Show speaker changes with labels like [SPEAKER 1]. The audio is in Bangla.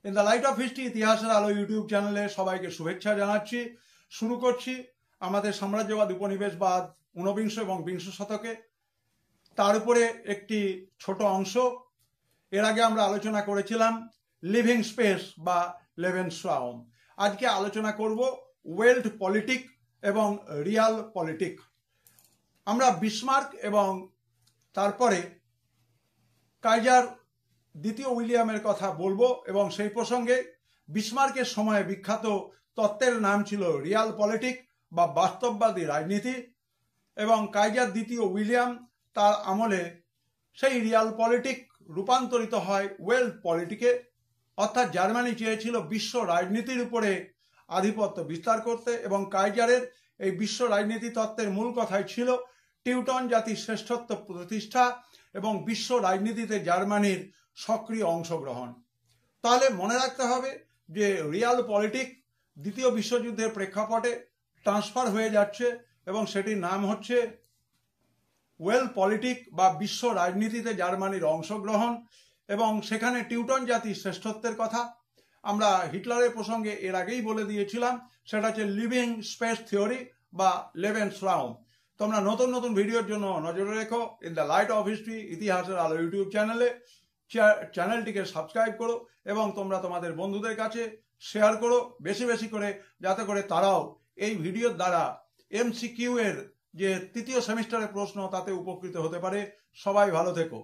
[SPEAKER 1] In the light off history ইতিহাসের আলো ইউটিউব চ্যানেলে সবাইকে শুভেচ্ছা জানাচ্ছি। শুরু করছি আমাদের সাম্রাজ্যবাদ উপনিবেশবাদ ঊনবিংশ এবং বিংশ শতকে, তার উপরে একটি ছোট অংশ। এর আগে আমরা আলোচনা করেছিলাম লিভিং স্পেস বা লেভেনশ্রাউম। আজকে আলোচনা করব ওয়েল্ড পলিটিক এবং রিয়াল পলিটিক। আমরা বিসমার্ক এবং তারপরে কাইজার দ্বিতীয় উইলিয়ামের কথা বলবো এবং সেই প্রসঙ্গে বিসমার্কের সময়ে বিখ্যাত তত্ত্বের নাম ছিল রিয়াল পলিটিক বা বাস্তববাদী রাজনীতি, এবং কাইজার দ্বিতীয় উইলিয়াম তার আমলে সেই রিয়াল পলিটিক রূপান্তরিত হয় ওয়েল্ড পলিটিকে, অর্থাৎ জার্মানি চেয়েছিল বিশ্ব রাজনীতির উপরে আধিপত্য বিস্তার করতে, এবং কাইজারের এই বিশ্ব রাজনীতি তত্ত্বের মূল কথাই ছিল টিউটন জাতির শ্রেষ্ঠত্ব প্রতিষ্ঠা এবং বিশ্ব রাজনীতিতে জার্মানির সক্রিয় অংশগ্রহণ। তাহলে মনে রাখতে হবে যে রিয়াল পলিটিক দ্বিতীয় বিশ্বযুদ্ধের প্রেক্ষাপটে ট্রান্সফার হয়ে যাচ্ছে এবং সেটির নাম হচ্ছে ওয়েল পলিটিক বা বিশ্ব রাজনীতিতে জার্মানির অংশগ্রহণ, এবং সেখানে টিউটন জাতির শ্রেষ্ঠত্বের কথা আমরা হিটলারের প্রসঙ্গে এর আগেই বলে দিয়েছিলাম। সেটা হচ্ছে লিভিং স্পেস থিওরি বা লেভেনশ্রাউম। তোমরা নতুন নতুন ভিডিওর জন্য নজরে রেখো in the light off history ইতিহাসের আলো ইউটিউব চ্যানেলটিকে সাবস্ক্রাইব করো এবং তোমরা তোমাদের বন্ধুদের কাছে শেয়ার করো বেশি বেশি করে, যাতে করে তারাও এই ভিডিওর দ্বারা MCQ এর যে তৃতীয় সেমিস্টারের প্রশ্ন তাতে উপকৃত হতে পারে। সবাই ভালো থেকো।